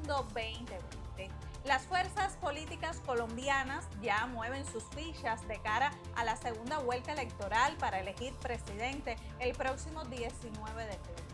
Mundo 2020. Las fuerzas políticas colombianas ya mueven sus fichas de cara a la segunda vuelta electoral para elegir presidente el próximo 19 de junio.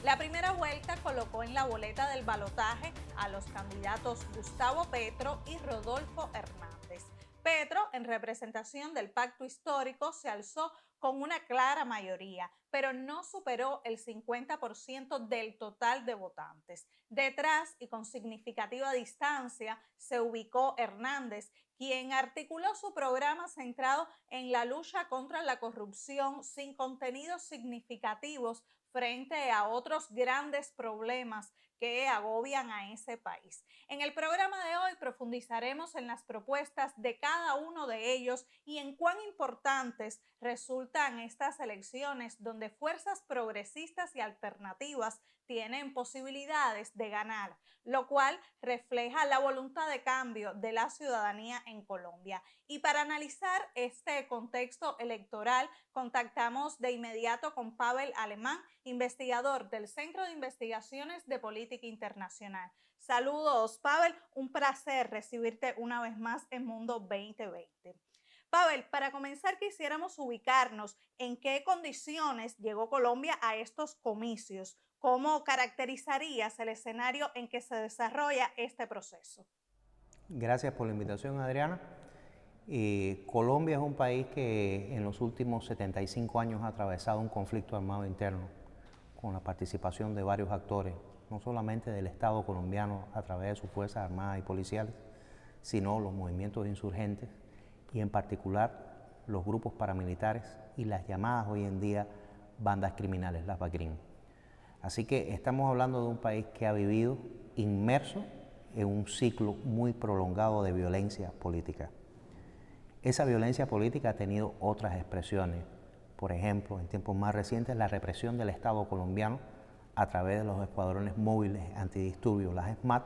La primera vuelta colocó en la boleta del balotaje a los candidatos Gustavo Petro y Rodolfo Hernández. Petro, en representación del pacto histórico, se alzó con una clara mayoría, pero no superó el 50% del total de votantes. Detrás y con significativa distancia se ubicó Hernández, quien articuló su programa centrado en la lucha contra la corrupción sin contenidos significativos frente a otros grandes problemas que agobian a ese país. En el programa de hoy profundizaremos en las propuestas de cada uno de ellos y en cuán importantes resultan estas elecciones donde fuerzas progresistas y alternativas tienen posibilidades de ganar, lo cual refleja la voluntad de cambio de la ciudadanía en Colombia. Y para analizar este contexto electoral, contactamos de inmediato con Pavel Alemán, investigador del Centro de Investigaciones de Política Internacional. Saludos, Pavel, un placer recibirte una vez más en Mundo 2020. Pavel, para comenzar quisiéramos ubicarnos en qué condiciones llegó Colombia a estos comicios. ¿Cómo caracterizarías el escenario en que se desarrolla este proceso? Gracias por la invitación, Adriana. Colombia es un país que en los últimos 75 años ha atravesado un conflicto armado interno con la participación de varios actores, no solamente del Estado colombiano a través de sus fuerzas armadas y policiales, sino los movimientos insurgentes y en particular los grupos paramilitares y las llamadas hoy en día bandas criminales, las BACRIM. Así que estamos hablando de un país que ha vivido inmerso en un ciclo muy prolongado de violencia política. Esa violencia política ha tenido otras expresiones. Por ejemplo, en tiempos más recientes, la represión del Estado colombiano a través de los escuadrones móviles antidisturbios, las ESMAD,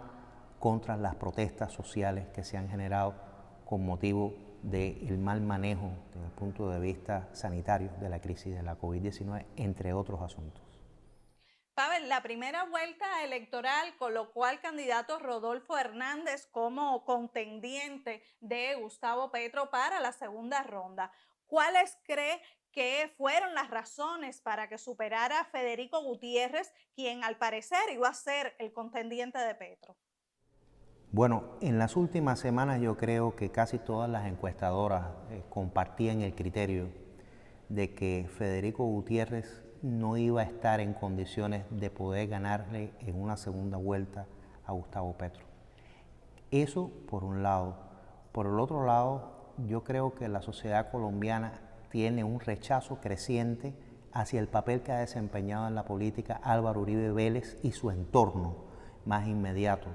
contra las protestas sociales que se han generado con motivo del mal manejo desde el punto de vista sanitario de la crisis de la COVID-19, entre otros asuntos. Pavel, la primera vuelta electoral colocó al candidato Rodolfo Hernández como contendiente de Gustavo Petro para la segunda ronda. ¿Cuáles cree que fueron las razones para que superara a Federico Gutiérrez, quien al parecer iba a ser el contendiente de Petro? Bueno, en las últimas semanas yo creo que casi todas las encuestadoras compartían el criterio de que Federico Gutiérrez no iba a estar en condiciones de poder ganarle en una segunda vuelta a Gustavo Petro. Eso por un lado. Por el otro lado, yo creo que la sociedad colombiana tiene un rechazo creciente hacia el papel que ha desempeñado en la política Álvaro Uribe Vélez y su entorno más inmediato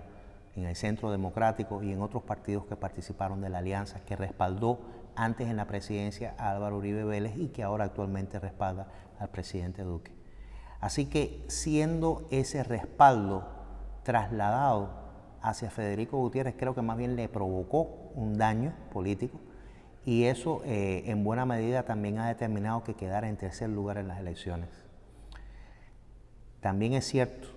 en el Centro Democrático y en otros partidos que participaron de la alianza que respaldó antes en la presidencia a Álvaro Uribe Vélez y que ahora actualmente respalda al presidente Duque. Así que siendo ese respaldo trasladado hacia Federico Gutiérrez, creo que más bien le provocó un daño político y eso en buena medida también ha determinado que quedara en tercer lugar en las elecciones. También es cierto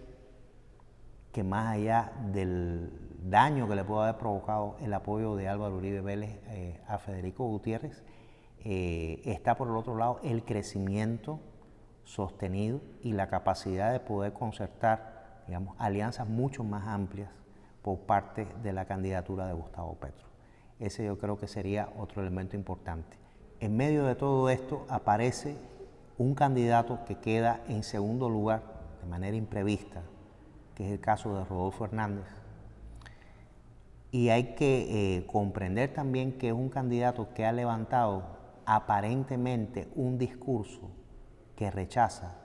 que más allá del daño que le puede haber provocado el apoyo de Álvaro Uribe Vélez a Federico Gutiérrez, está por el otro lado el crecimiento sostenido y la capacidad de poder concertar, digamos, alianzas mucho más amplias por parte de la candidatura de Gustavo Petro. Ese yo creo que sería otro elemento importante. En medio de todo esto aparece un candidato que queda en segundo lugar de manera imprevista, que es el caso de Rodolfo Hernández. Y hay que comprender también que es un candidato que ha levantado aparentemente un discurso que rechaza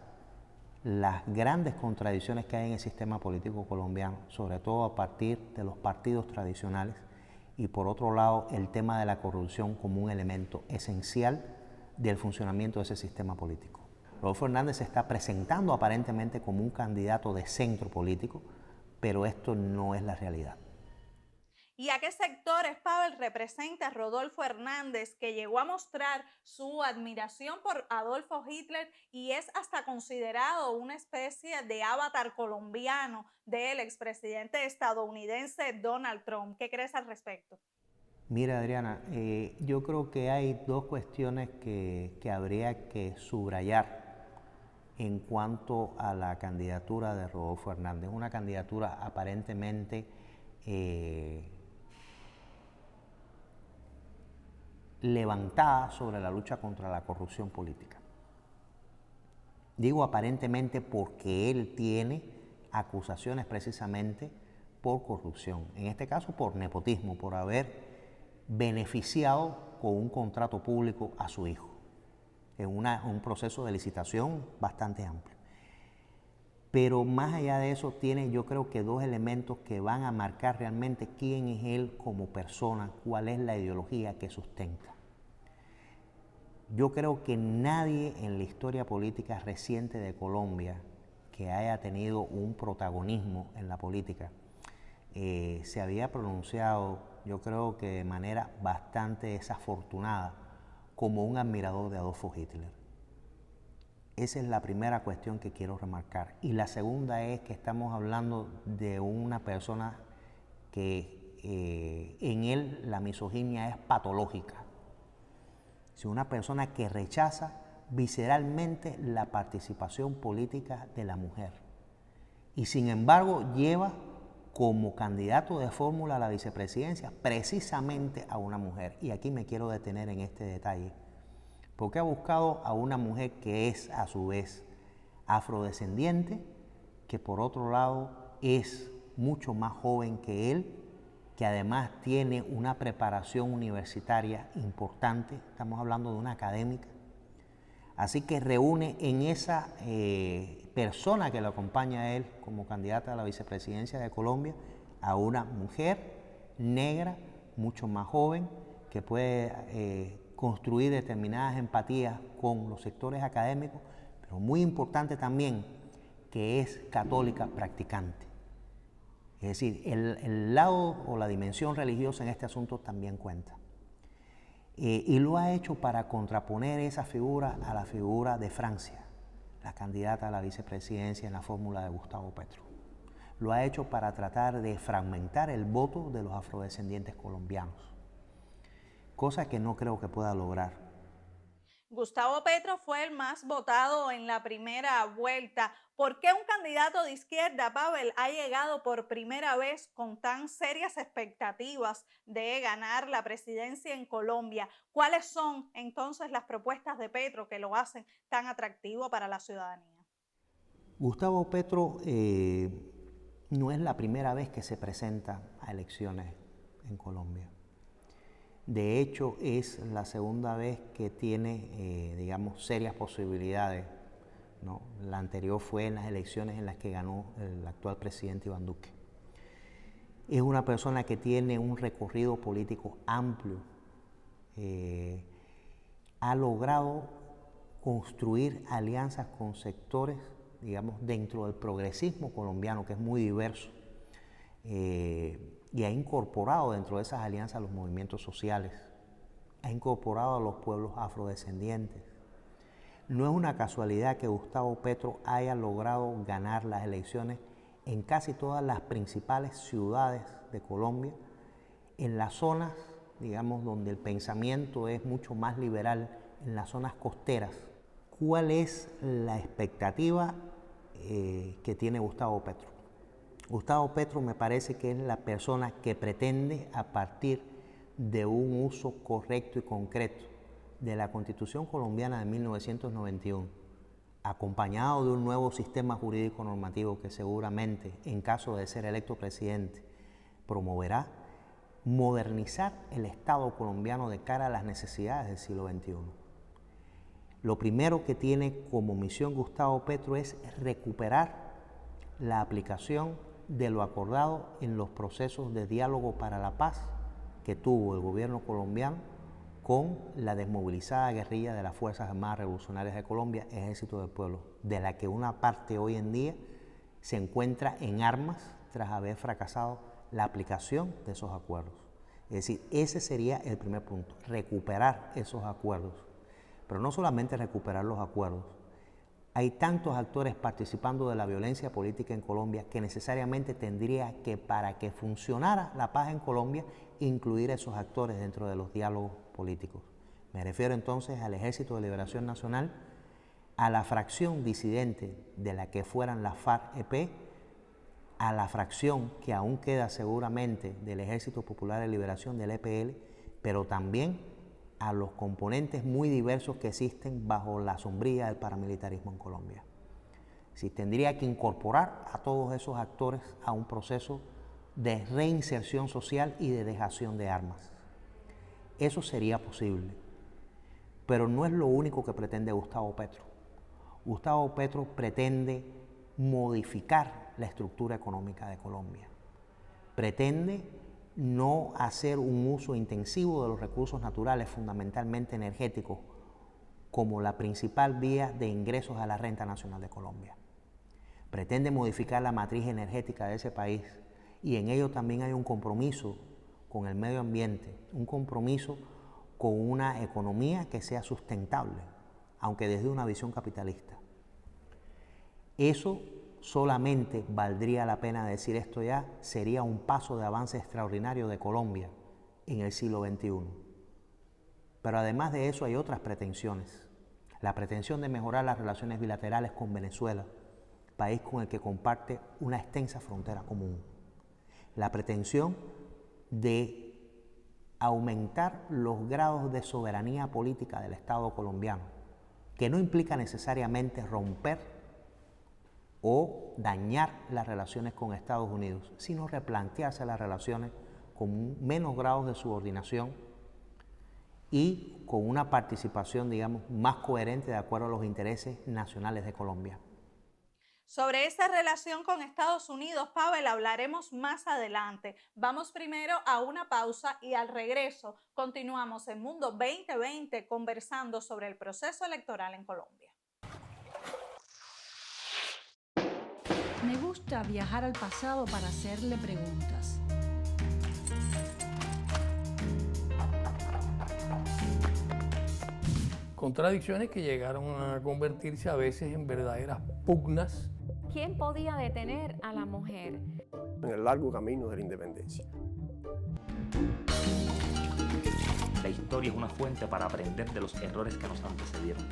las grandes contradicciones que hay en el sistema político colombiano, sobre todo a partir de los partidos tradicionales, y por otro lado el tema de la corrupción como un elemento esencial del funcionamiento de ese sistema político. Rodolfo Hernández se está presentando aparentemente como un candidato de centro político, pero esto no es la realidad. ¿Y a qué sectores, Pavel, representa Rodolfo Hernández, que llegó a mostrar su admiración por Adolfo Hitler y es hasta considerado una especie de avatar colombiano del expresidente estadounidense Donald Trump? ¿Qué crees al respecto? Mira, Adriana, yo creo que hay dos cuestiones que habría que subrayar en cuanto a la candidatura de Rodolfo Hernández. Una candidatura aparentemente levantada sobre la lucha contra la corrupción política. Digo aparentemente porque él tiene acusaciones precisamente por corrupción, en este caso por nepotismo, por haber beneficiado con un contrato público a su hijo, en un proceso de licitación bastante amplio. Pero más allá de eso tiene, yo creo que dos elementos que van a marcar realmente quién es él como persona, cuál es la ideología que sustenta. Yo creo que nadie en la historia política reciente de Colombia que haya tenido un protagonismo en la política se había pronunciado, yo creo que de manera bastante desafortunada, como un admirador de Adolfo Hitler. Esa es la primera cuestión que quiero remarcar. Y la segunda es que estamos hablando de una persona que en él la misoginia es patológica. Es una persona que rechaza visceralmente la participación política de la mujer. Y sin embargo lleva como candidato de fórmula a la vicepresidencia precisamente a una mujer. Y aquí me quiero detener en este detalle, porque ha buscado a una mujer que es a su vez afrodescendiente, que por otro lado es mucho más joven que él, que además tiene una preparación universitaria importante, estamos hablando de una académica. Así que reúne en esa persona que lo acompaña a él como candidata a la vicepresidencia de Colombia a una mujer negra, mucho más joven, que puede construir determinadas empatías con los sectores académicos, pero muy importante también que es católica practicante. Es decir, el lado o la dimensión religiosa en este asunto también cuenta. Y lo ha hecho para contraponer esa figura a la figura de Francia, la candidata a la vicepresidencia en la fórmula de Gustavo Petro. Lo ha hecho para tratar de fragmentar el voto de los afrodescendientes colombianos, cosa que no creo que pueda lograr. Gustavo Petro fue el más votado en la primera vuelta. ¿Por qué un candidato de izquierda, Pavel, ha llegado por primera vez con tan serias expectativas de ganar la presidencia en Colombia? ¿Cuáles son entonces las propuestas de Petro que lo hacen tan atractivo para la ciudadanía? Gustavo Petro no es la primera vez que se presenta a elecciones en Colombia. De hecho, es la segunda vez que tiene, digamos, serias posibilidades, ¿no? La anterior fue en las elecciones en las que ganó el actual presidente Iván Duque. Es una persona que tiene un recorrido político amplio, ha logrado construir alianzas con sectores, digamos, dentro del progresismo colombiano, que es muy diverso, y ha incorporado dentro de esas alianzas los movimientos sociales, ha incorporado a los pueblos afrodescendientes. No es una casualidad que Gustavo Petro haya logrado ganar las elecciones en casi todas las principales ciudades de Colombia, en las zonas, digamos, donde el pensamiento es mucho más liberal, en las zonas costeras. ¿Cuál es la expectativa que tiene Gustavo Petro? Gustavo Petro me parece que es la persona que pretende, a partir de un uso correcto y concreto de la Constitución colombiana de 1991, acompañado de un nuevo sistema jurídico normativo que seguramente, en caso de ser electo presidente, promoverá, modernizar el Estado colombiano de cara a las necesidades del siglo XXI. Lo primero que tiene como misión Gustavo Petro es recuperar la aplicación de lo acordado en los procesos de diálogo para la paz que tuvo el gobierno colombiano con la desmovilizada guerrilla de las Fuerzas Armadas Revolucionarias de Colombia, Ejército del Pueblo, de la que una parte hoy en día se encuentra en armas tras haber fracasado la aplicación de esos acuerdos. Es decir, ese sería el primer punto, recuperar esos acuerdos. Pero no solamente recuperar los acuerdos. Hay tantos actores participando de la violencia política en Colombia que necesariamente tendría que, para que funcionara la paz en Colombia, incluir esos actores dentro de los diálogos políticos. Me refiero entonces al Ejército de Liberación Nacional, a la fracción disidente de la que fueran las FARC-EP, a la fracción que aún queda seguramente del Ejército Popular de Liberación, del EPL, pero también a los componentes muy diversos que existen bajo la sombrilla del paramilitarismo en Colombia. Si tendría que incorporar a todos esos actores a un proceso de reinserción social y de dejación de armas. Eso sería posible, pero no es lo único que pretende Gustavo Petro. Gustavo Petro pretende modificar la estructura económica de Colombia. Pretende no hacer un uso intensivo de los recursos naturales, fundamentalmente energéticos, como la principal vía de ingresos a la renta nacional de Colombia. Pretende modificar la matriz energética de ese país y en ello también hay un compromiso con el medio ambiente, un compromiso con una economía que sea sustentable, aunque desde una visión capitalista. Eso solamente valdría la pena decir esto ya, sería un paso de avance extraordinario de Colombia en el siglo XXI. Pero además de eso hay otras pretensiones. La pretensión de mejorar las relaciones bilaterales con Venezuela, país con el que comparte una extensa frontera común. La pretensión de aumentar los grados de soberanía política del Estado colombiano, que no implica necesariamente romper o dañar las relaciones con Estados Unidos, sino replantearse las relaciones con menos grados de subordinación y con una participación, digamos, más coherente de acuerdo a los intereses nacionales de Colombia. Sobre esa relación con Estados Unidos, Pavel, hablaremos más adelante. Vamos primero a una pausa y al regreso continuamos en Mundo 2020 conversando sobre el proceso electoral en Colombia. Me gusta viajar al pasado para hacerle preguntas. Contradicciones que llegaron a convertirse a veces en verdaderas pugnas. ¿Quién podía detener a la mujer en el largo camino de la independencia? La historia es una fuente para aprender de los errores que nos antecedieron.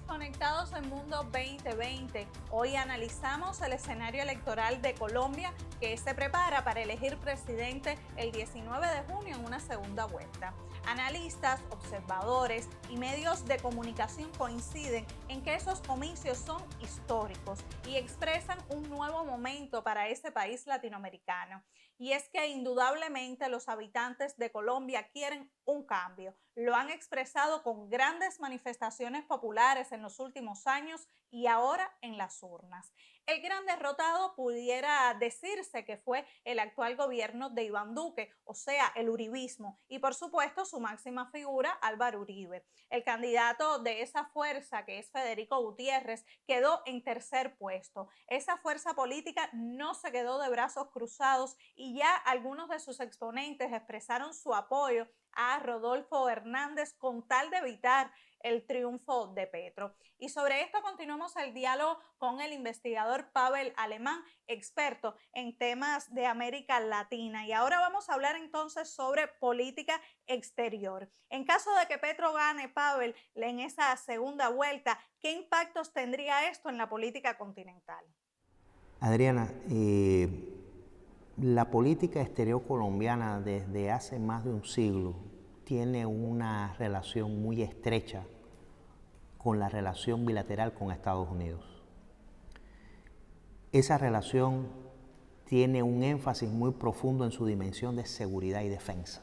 Conectados en Mundo 2020. Hoy analizamos el escenario electoral de Colombia que se prepara para elegir presidente el 19 de junio en una segunda vuelta. Analistas, observadores y medios de comunicación coinciden en que esos comicios son históricos y expresan un nuevo momento para ese país latinoamericano. Y es que indudablemente los habitantes de Colombia quieren un cambio. Lo han expresado con grandes manifestaciones populares en los últimos años y ahora en las urnas. El gran derrotado pudiera decirse que fue el actual gobierno de Iván Duque, o sea, el uribismo, y por supuesto su máxima figura, Álvaro Uribe. El candidato de esa fuerza, que es Federico Gutiérrez, quedó en tercer puesto. Esa fuerza política no se quedó de brazos cruzados y ya algunos de sus exponentes expresaron su apoyo a Rodolfo Hernández con tal de evitar el triunfo de Petro. Y sobre esto continuamos el diálogo con el investigador Pavel Alemán, experto en temas de América Latina. Y ahora vamos a hablar entonces sobre política exterior. En caso de que Petro gane, Pavel, en esa segunda vuelta, ¿qué impactos tendría esto en la política continental? Adriana, la política exterior colombiana desde hace más de un siglo tiene una relación muy estrecha con la relación bilateral con Estados Unidos. Esa relación tiene un énfasis muy profundo en su dimensión de seguridad y defensa.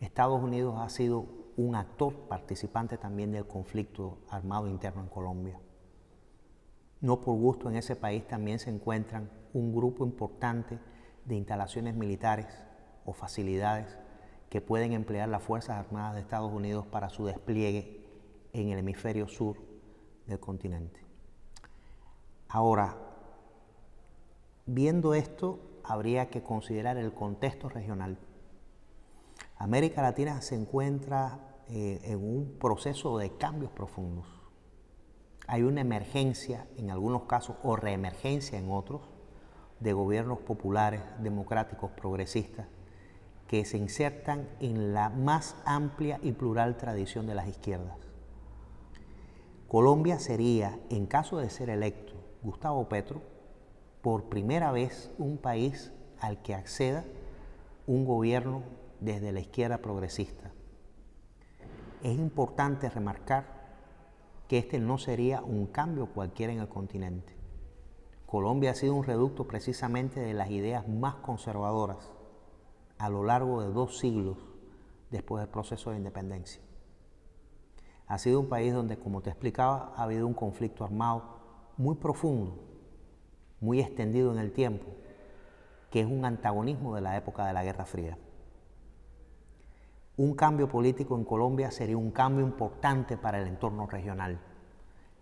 Estados Unidos ha sido un actor participante también del conflicto armado interno en Colombia. No por gusto en ese país también se encuentran un grupo importante de instalaciones militares o facilidades que pueden emplear las Fuerzas Armadas de Estados Unidos para su despliegue en el hemisferio sur del continente. Ahora, viendo esto, habría que considerar el contexto regional. América Latina se encuentra en un proceso de cambios profundos. Hay una emergencia en algunos casos o reemergencia en otros de gobiernos populares, democráticos, progresistas, que se insertan en la más amplia y plural tradición de las izquierdas. Colombia sería, en caso de ser electo Gustavo Petro, por primera vez un país al que acceda un gobierno desde la izquierda progresista. Es importante remarcar que este no sería un cambio cualquiera en el continente. Colombia ha sido un reducto precisamente de las ideas más conservadoras a lo largo de 2 siglos después del proceso de independencia. Ha sido un país donde, como te explicaba, ha habido un conflicto armado muy profundo, muy extendido en el tiempo, que es un antagonismo de la época de la Guerra Fría. Un cambio político en Colombia sería un cambio importante para el entorno regional.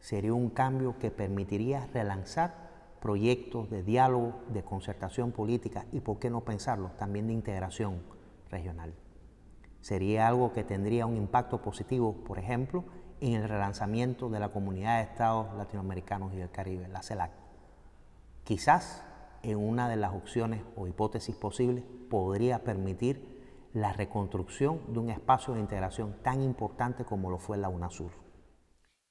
Sería un cambio que permitiría relanzar proyectos de diálogo, de concertación política y, por qué no pensarlo, también de integración regional. Sería algo que tendría un impacto positivo, por ejemplo, en el relanzamiento de la Comunidad de Estados Latinoamericanos y del Caribe, la CELAC. Quizás en una de las opciones o hipótesis posibles podría permitir la reconstrucción de un espacio de integración tan importante como lo fue la UNASUR.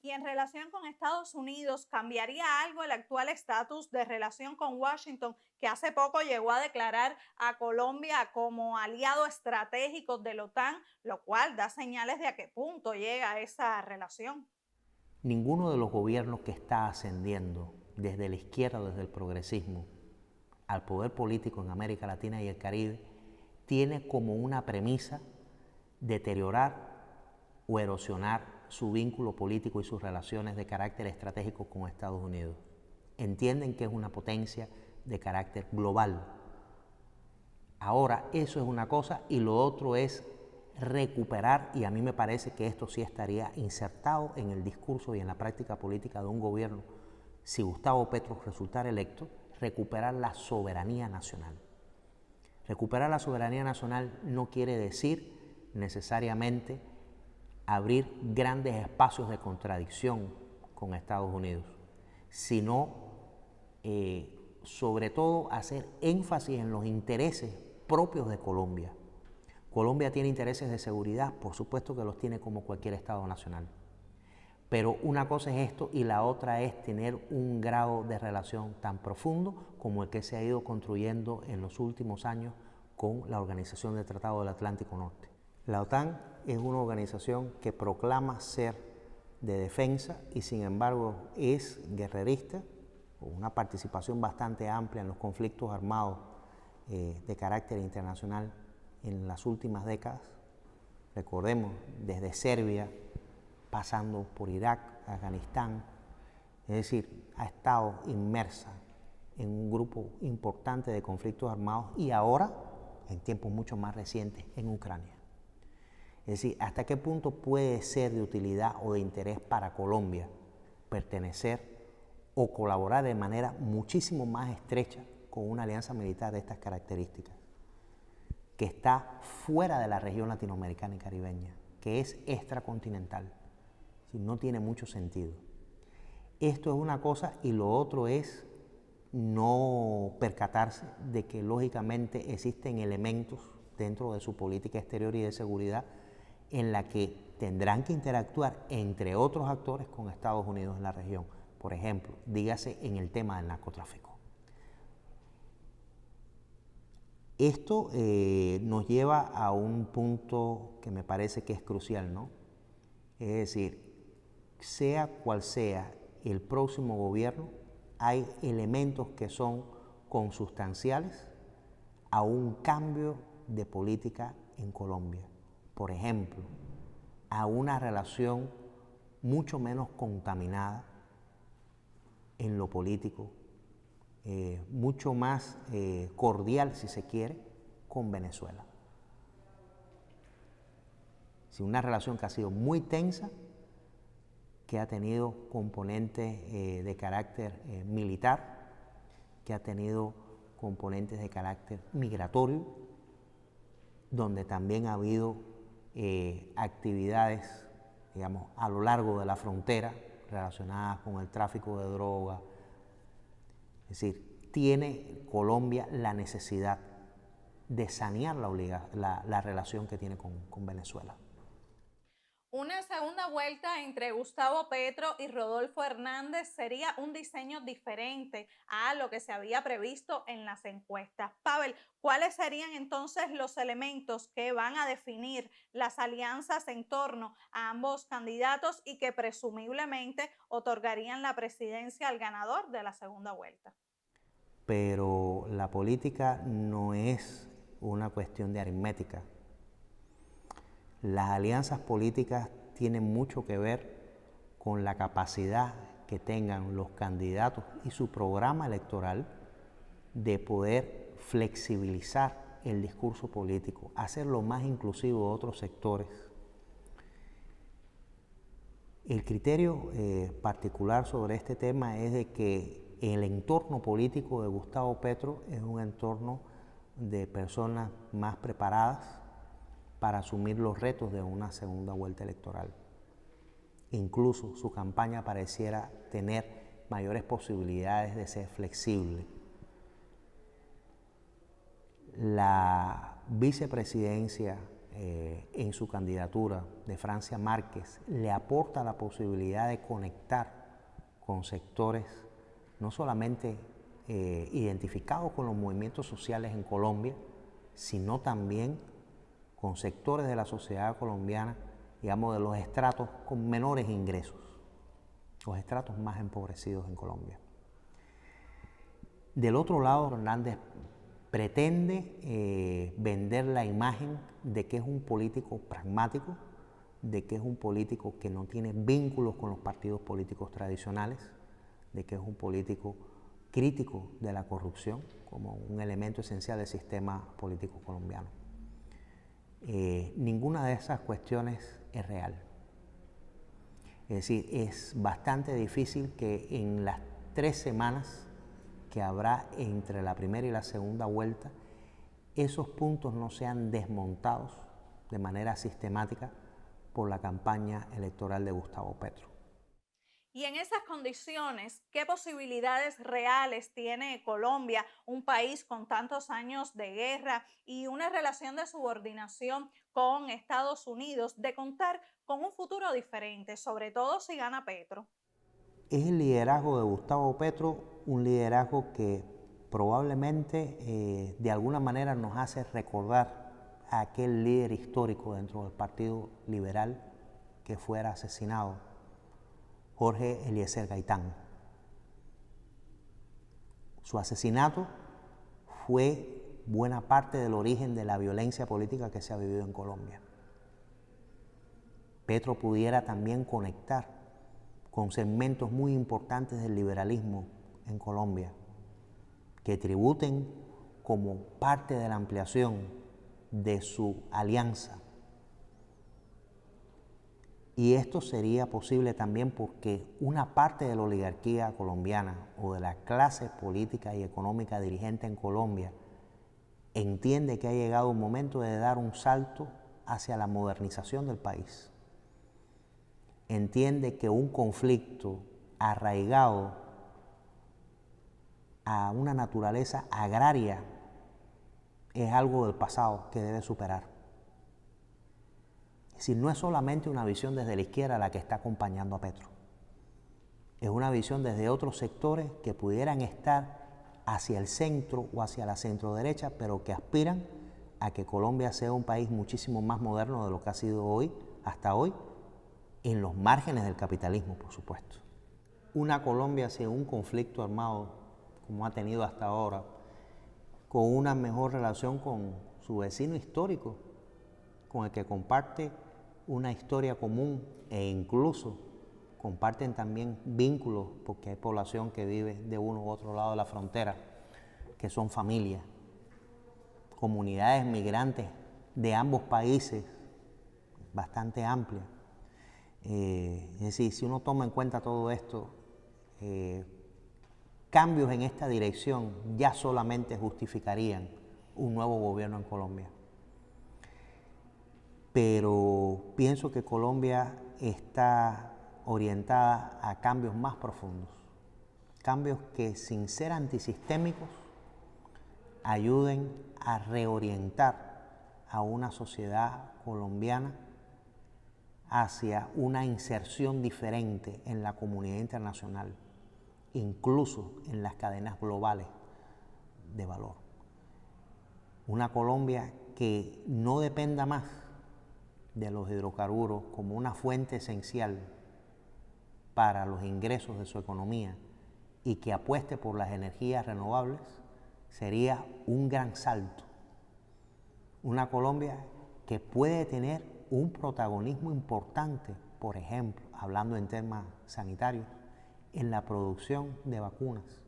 Y en relación con Estados Unidos, ¿cambiaría algo el actual estatus de relación con Washington, que hace poco llegó a declarar a Colombia como aliado estratégico de la OTAN, lo cual da señales de a qué punto llega esa relación? Ninguno de los gobiernos que está ascendiendo desde la izquierda o desde el progresismo al poder político en América Latina y el Caribe tiene como una premisa deteriorar o erosionar su vínculo político y sus relaciones de carácter estratégico con Estados Unidos. Entienden que es una potencia de carácter global. Ahora, eso es una cosa y lo otro es recuperar, y a mí me parece que esto sí estaría insertado en el discurso y en la práctica política de un gobierno, si Gustavo Petro resultara electo, recuperar la soberanía nacional. Recuperar la soberanía nacional no quiere decir necesariamente abrir grandes espacios de contradicción con Estados Unidos, sino sobre todo hacer énfasis en los intereses propios de Colombia. Colombia tiene intereses de seguridad, por supuesto que los tiene como cualquier Estado nacional. Pero una cosa es esto y la otra es tener un grado de relación tan profundo como el que se ha ido construyendo en los últimos años con la Organización del Tratado del Atlántico Norte. La OTAN es una organización que proclama ser de defensa y sin embargo es guerrerista, con una participación bastante amplia en los conflictos armados de carácter internacional en las últimas décadas. Recordemos, desde Serbia, pasando por Irak, Afganistán, es decir, ha estado inmersa en un grupo importante de conflictos armados y ahora, en tiempos mucho más recientes, en Ucrania. Es decir, ¿hasta qué punto puede ser de utilidad o de interés para Colombia pertenecer o colaborar de manera muchísimo más estrecha con una alianza militar de estas características, que está fuera de la región latinoamericana y caribeña, que es extracontinental? No tiene mucho sentido. Esto es una cosa y lo otro es no percatarse de que lógicamente existen elementos dentro de su política exterior y de seguridad en la que tendrán que interactuar entre otros actores con Estados Unidos en la región. Por ejemplo, dígase en el tema del narcotráfico. Esto nos lleva a un punto que me parece que es crucial, ¿no? Es decir, sea cual sea el próximo gobierno, hay elementos que son consustanciales a un cambio de política en Colombia. Por ejemplo, a una relación mucho menos contaminada en lo político, mucho más cordial, si se quiere, con Venezuela. Sí, una relación que ha sido muy tensa, que ha tenido componentes de carácter militar, que ha tenido componentes de carácter migratorio, donde también ha habido actividades, digamos, a lo largo de la frontera relacionadas con el tráfico de drogas. Es decir, tiene Colombia la necesidad de sanear la relación que tiene con Venezuela. Una segunda vuelta entre Gustavo Petro y Rodolfo Hernández sería un diseño diferente a lo que se había previsto en las encuestas. Pavel, ¿cuáles serían entonces los elementos que van a definir las alianzas en torno a ambos candidatos y que presumiblemente otorgarían la presidencia al ganador de la segunda vuelta? Pero la política no es una cuestión de aritmética. Las alianzas políticas tienen mucho que ver con la capacidad que tengan los candidatos y su programa electoral de poder flexibilizar el discurso político, hacerlo más inclusivo de otros sectores. El criterio particular sobre este tema es de que el entorno político de Gustavo Petro es un entorno de personas más preparadas para asumir los retos de una segunda vuelta electoral. Incluso su campaña pareciera tener mayores posibilidades de ser flexible. La vicepresidencia en su candidatura de Francia Márquez le aporta la posibilidad de conectar con sectores no solamente identificados con los movimientos sociales en Colombia, sino también con sectores de la sociedad colombiana, digamos, de los estratos con menores ingresos, los estratos más empobrecidos en Colombia. Del otro lado, Hernández pretende vender la imagen de que es un político pragmático, de que es un político que no tiene vínculos con los partidos políticos tradicionales, de que es un político crítico de la corrupción como un elemento esencial del sistema político colombiano. Ninguna de esas cuestiones es real. Es decir, es bastante difícil que en las 3 semanas que habrá entre la primera y la segunda vuelta, esos puntos no sean desmontados de manera sistemática por la campaña electoral de Gustavo Petro. Y en esas condiciones, ¿qué posibilidades reales tiene Colombia, un país con tantos años de guerra y una relación de subordinación con Estados Unidos, de contar con un futuro diferente, sobre todo si gana Petro? Es el liderazgo de Gustavo Petro, un liderazgo que probablemente de alguna manera nos hace recordar a aquel líder histórico dentro del Partido Liberal que fuera asesinado, Jorge Eliezer Gaitán. Su asesinato fue buena parte del origen de la violencia política que se ha vivido en Colombia. Petro pudiera también conectar con segmentos muy importantes del liberalismo en Colombia, que tributen como parte de la ampliación de su alianza. Y esto sería posible también porque una parte de la oligarquía colombiana o de la clase política y económica dirigente en Colombia entiende que ha llegado un momento de dar un salto hacia la modernización del país. Entiende que un conflicto arraigado a una naturaleza agraria es algo del pasado que debe superar. Es decir, no es solamente una visión desde la izquierda la que está acompañando a Petro. Es una visión desde otros sectores que pudieran estar hacia el centro o hacia la centro-derecha, pero que aspiran a que Colombia sea un país muchísimo más moderno de lo que ha sido hoy, hasta hoy, en los márgenes del capitalismo, por supuesto. Una Colombia sin un conflicto armado, como ha tenido hasta ahora, con una mejor relación con su vecino histórico, con el que comparte una historia común e incluso comparten también vínculos, porque hay población que vive de uno u otro lado de la frontera, que son familias, comunidades migrantes de ambos países, bastante amplias. Es decir, si uno toma en cuenta todo esto, cambios en esta dirección ya solamente justificarían un nuevo gobierno en Colombia. Pero pienso que Colombia está orientada a cambios más profundos, cambios que sin ser antisistémicos ayuden a reorientar a una sociedad colombiana hacia una inserción diferente en la comunidad internacional, incluso en las cadenas globales de valor. Una Colombia que no dependa más de los hidrocarburos como una fuente esencial para los ingresos de su economía y que apueste por las energías renovables, sería un gran salto. Una Colombia que puede tener un protagonismo importante, por ejemplo, hablando en temas sanitarios, en la producción de vacunas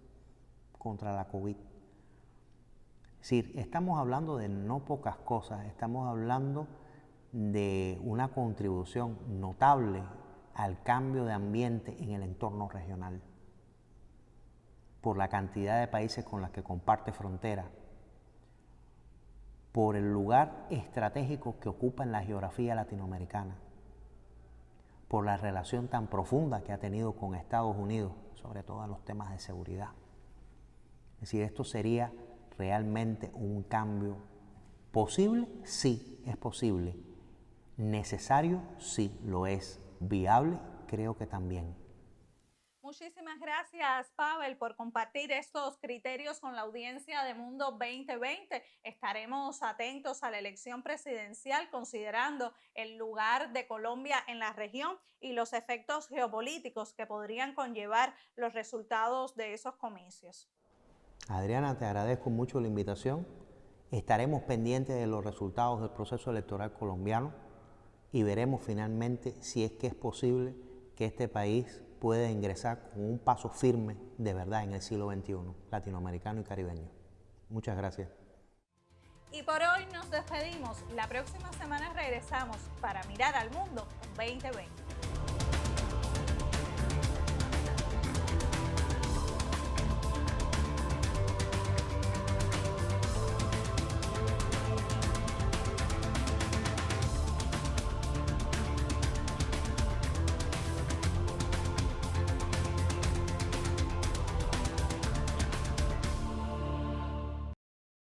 contra la COVID. Es decir, estamos hablando de no pocas cosas, estamos hablando de una contribución notable al cambio de ambiente en el entorno regional, por la cantidad de países con los que comparte frontera, por el lugar estratégico que ocupa en la geografía latinoamericana, por la relación tan profunda que ha tenido con Estados Unidos, sobre todo en los temas de seguridad. Es decir, esto sería realmente un cambio posible, sí, es posible. Necesario, sí, lo es. Viable, creo que también. Muchísimas gracias, Pavel, por compartir estos criterios con la audiencia de Mundo 2020. Estaremos atentos a la elección presidencial, considerando el lugar de Colombia en la región y los efectos geopolíticos que podrían conllevar los resultados de esos comicios. Adriana, te agradezco mucho la invitación. Estaremos pendientes de los resultados del proceso electoral colombiano y veremos finalmente si es que es posible que este país pueda ingresar con un paso firme de verdad en el siglo XXI, latinoamericano y caribeño. Muchas gracias. Y por hoy nos despedimos. La próxima semana regresamos para mirar al mundo 2020.